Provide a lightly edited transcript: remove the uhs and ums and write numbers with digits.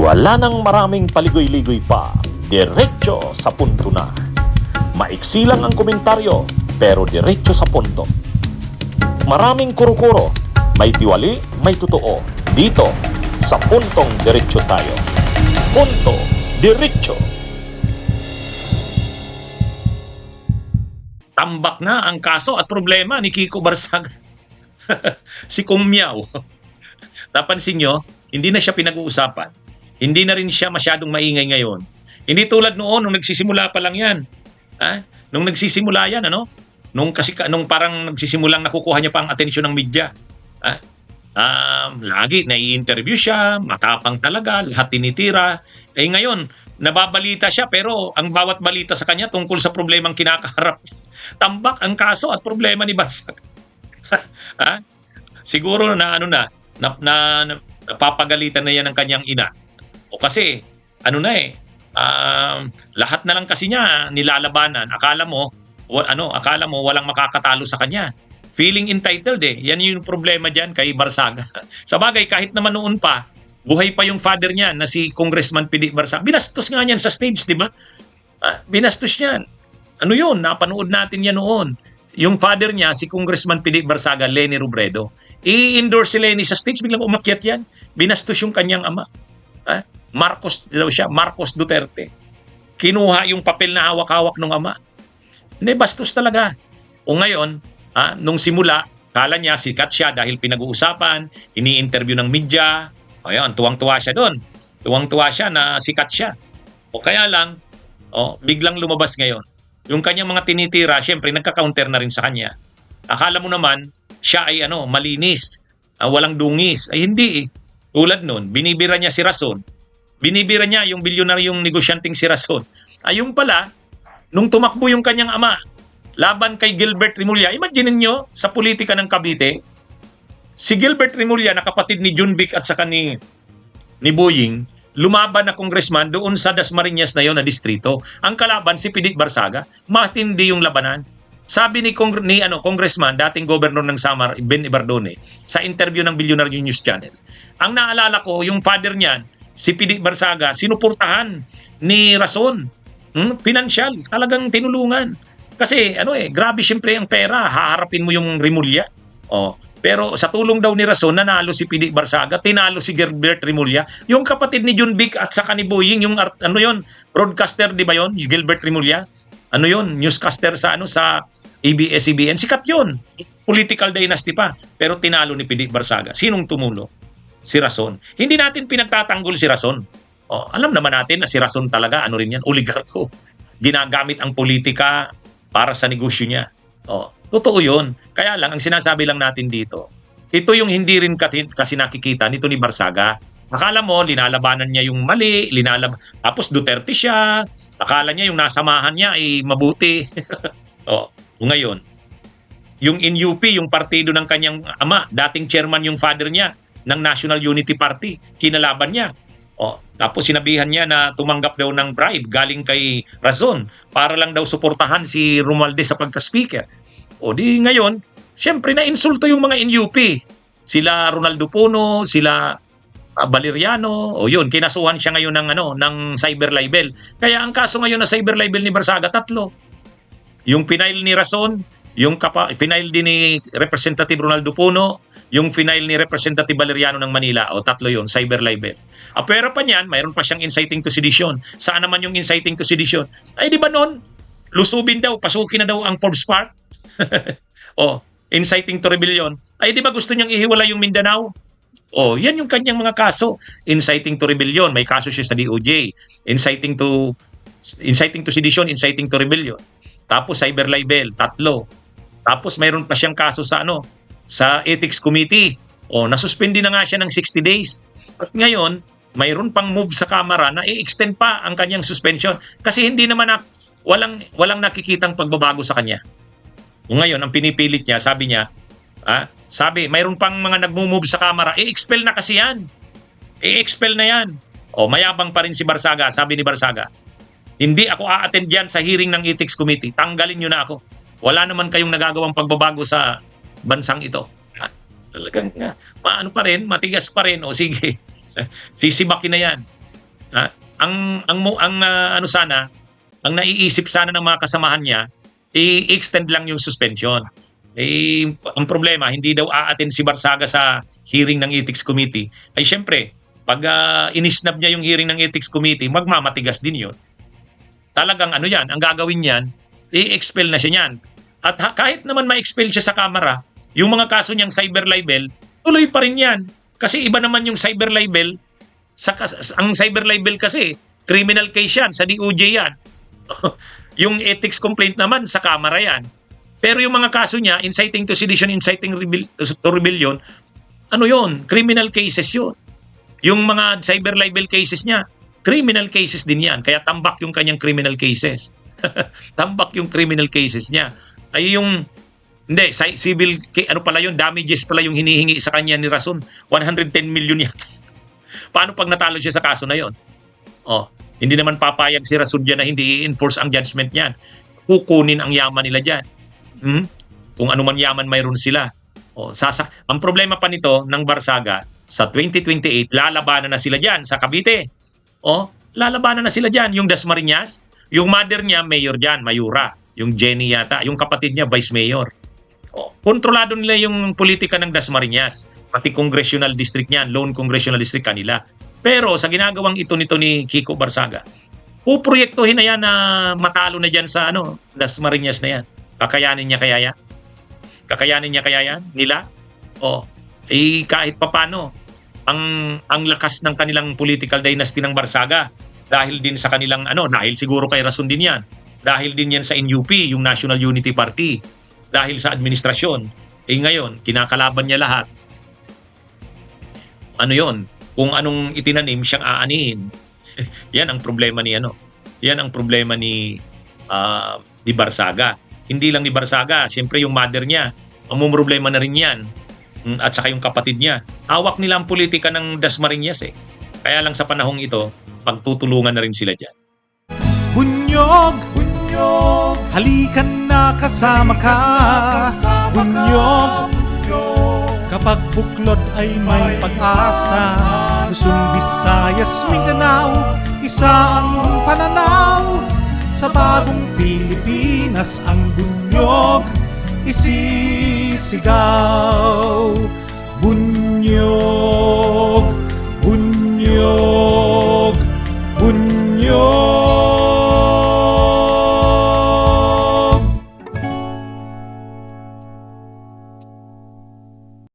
Wala nang maraming paligoy-ligoy pa, diretso sa punto na. Maiksi lang ang komentaryo, pero diretso sa punto. Maraming kuro-kuro, may tiwali, may totoo. Dito, sa puntong diretso tayo. Punto, diretso. Tambak na ang kaso at problema ni Kiko Barsaga. Si Kung Miao. Napansin nyo, hindi na siya pinag-uusapan. Hindi na rin siya masyadong maingay ngayon. Hindi tulad noon, nung nagsisimula pa lang yan. Nung nagsisimula yan, Nung parang nagsisimulang nakukuha niya pa ang atensyon ng media. Lagi nai-interview siya, matapang talaga, lahat tinitira. Ngayon, nababalita siya pero ang bawat balita sa kanya tungkol sa problemang kinakaharap. Tambak ang kaso at problema ni Barsaga. Siguro na napapagalitan na yan ng kanyang ina. O kasi, lahat na lang kasi niya nilalabanan. Akala mo walang makakatalo sa kanya. Feeling entitled Yan yung problema diyan kay Barsaga. Sa bagay, kahit naman noon pa, buhay pa yung father niya na si Congressman P.D. Barsaga. Binastos nga niyan sa stage, di ba? Binastos niyan. Napanood natin yan noon. Yung father niya, si Congressman P.D. Barsaga, Leni Robredo. I-endorse si Leni sa stage, biglang umakyat yan. Binastos yung kanyang ama. Marcos daw siya, Marcos Duterte. Kinuha yung papel na hawak-hawak ng ama. Hindi, bastos talaga. O ngayon, nung simula, kala niya sikat siya dahil pinag-uusapan, ini-interview ng media. Ayun, tuwang-tuwa siya doon. Tuwang-tuwa siya na sikat siya. O kaya lang, biglang lumabas ngayon. Yung kanyang mga tinitira, syempre nagka-counter na rin sa kanya. Akala mo naman, siya ay malinis, walang dungis. Ay hindi Tulad nun, binibira niya si Rason. Binibira niya yung bilyonaryong negosyanteng si Rason. Yung pala, nung tumakbo yung kanyang ama, laban kay Gilbert Rimulya, imagine niyo sa politika ng Cavite, si Gilbert Rimulya na kapatid ni Junvic at saka ni Boying, lumaban na congressman doon sa Dasmariñas na yon na distrito. Ang kalaban si P.D. Barsaga, matindi yung labanan. Sabi ni congressman, dating governor ng Samar, Ben Ibardone, sa interview ng Billionaire News Channel, ang naalala ko, yung father niyan, si P.D. Barsaga, sinuportahan ni Rason. Financial, talagang tinulungan. Kasi grabe siyempre ang pera, haharapin mo yung Rimulya. Pero sa tulong daw ni Rason, nanalo si P.D. Barsaga, tinalo si Gilbert Rimulya. Yung kapatid ni Junvic at saka ni Boying, yung broadcaster, di ba yon? Yung Gilbert Rimulya. Newscaster sa ABS-CBN. Sikat yun. Political dynasty pa. Pero tinalo ni P.D. Barsaga. Sinong tumulo? Si Rason. Hindi natin pinagtatanggol si Rason. Alam naman natin na si Rason talaga, oligarko. Ginagamit ang politika para sa negosyo niya. Totoo yun. Kaya lang, ang sinasabi lang natin dito, ito yung hindi rin kasi nakikita nito ni Barsaga. Akala mo, linalabanan niya yung mali, tapos Duterte siya. Akala niya yung nasamahan niya ay mabuti. Ngayon, yung NUP, yung partido ng kanyang ama, dating chairman yung father niya ng National Unity Party, kinalaban niya. Tapos sinabihan niya na tumanggap daw ng bribe galing kay Razon para lang daw suportahan si Romualdez sa pagka-speaker. Di ngayon, syempre na-insulto yung mga NUP. Sila Ronaldo Puno, sila Valeriano, kinasuhan siya ngayon ng cyber libel. Kaya ang kaso ngayon na cyber libel ni Barsaga, 3. Yung final ni Razon, yung final din ni Representative Ronaldo Puno, yung final ni Representative Valeriano ng Manila, 3 yun, cyber libel. Pero pa niyan, mayroon pa siyang inciting to sedition. Saan naman yung inciting to sedition? Ay di ba noon, lusubin daw, pasukin na daw ang Forbes Park? Inciting to rebellion. Ay di ba gusto niyang ihiwalay yung Mindanao? Yan yung kanyang mga kaso. Inciting to rebellion, may kaso siya sa DOJ. Inciting to sedition, inciting to rebellion. Tapos cyber libel, 3. Tapos mayroon pa siyang kaso sa Ethics Committee. Nasuspindi na nga siya ng 60 days. At ngayon, mayroon pang move sa Kamara na i-extend pa ang kanyang suspension kasi hindi naman walang nakikitang pagbabago sa kanya. Ngayon, ang pinipilit niya, sabi niya, mayroon pang mga nagmo-move sa Kamara, i-expel na kasi yan. I-expel na yan. Mayabang pa rin si Barsaga, sabi ni Barsaga. Hindi ako a-attend dyan sa hearing ng Ethics Committee. Tanggalin nyo na ako. Wala naman kayong nagagawang pagbabago sa bansang ito. Talagang maano pa rin, matigas pa rin. Sige, sisibakin na yan. Ano sana, ang naiisip sana ng mga kasamahan niya, i-extend lang yung suspension. Ang problema, hindi daw a-attend si Barsaga sa hearing ng Ethics Committee. Ay syempre, pag inisnab niya yung hearing ng Ethics Committee, magmamatigas din yun. Talagang ano yan, ang gagawin niyan, i-expel na siya niyan. At kahit naman ma-expel siya sa Kamara, yung mga kaso niyang cyber libel, tuloy pa rin yan. Kasi iba naman yung cyber libel. Ang cyber libel kasi, criminal case yan, sa DOJ yan. Yung ethics complaint naman, sa Kamara yan. Pero yung mga kaso niya, inciting to sedition, inciting to rebellion, ano yun? Criminal cases yun. Yung mga cyber libel cases niya, criminal cases din yan. Kaya tambak yung kanyang criminal cases. Tambak yung criminal cases niya. Ay yung, hindi, civil, ano pala yun, damages pala yung hinihingi sa kanya ni Rason. 110 million yan. Paano pag natalo siya sa kaso na yon? Hindi naman papayag si Rason dyan na hindi i-enforce ang judgment niyan. Kukunin ang yaman nila dyan. Kung ano man yaman mayroon sila. Ang problema pa nito ng Barsaga, sa 2028, lalabanan na sila dyan sa Cavite. Lalabanan na sila dyan. Yung Dasmariñas, yung mother niya, mayor dyan, Mayura. Yung Jenny yata. Yung kapatid niya, vice mayor. Kontrolado nila yung politika ng Dasmariñas. Pati congressional district niyan, lone congressional district kanila. Pero sa ginagawang ito nito ni Kiko Barsaga, puproyektuhin na yan na matalo na dyan sa Dasmariñas na yan. Kakayanin niya kaya yan? Kakayanin niya kaya yan? Nila? Kahit papano, ang lakas ng kanilang political dynasty ng Barsaga, dahil din sa kanilang, dahil siguro kay Rason din yan, dahil din yan sa NUP, yung National Unity Party, dahil sa administrasyon. Ngayon, kinakalaban niya lahat. Kung anong itinanim, siyang aanihin. Yan ang problema ni Yan ang problema ni Barsaga. Hindi lang ni Barsaga, siyempre yung mother niya, ang problema na rin yan. At saka yung kapatid niya. Hawak nila ang politika ng Dasmariñas eh. Kaya lang sa panahong ito, pagtutulungan na rin sila dyan. Bunyog, bunyog, halikan na kasama ka. Bunyog, kapag buklod ay may pag-asa. Luzon, Visayas, Mindanao, isa ang pananaw. Sa bagong Pilipinas ang bunyog isisigaw.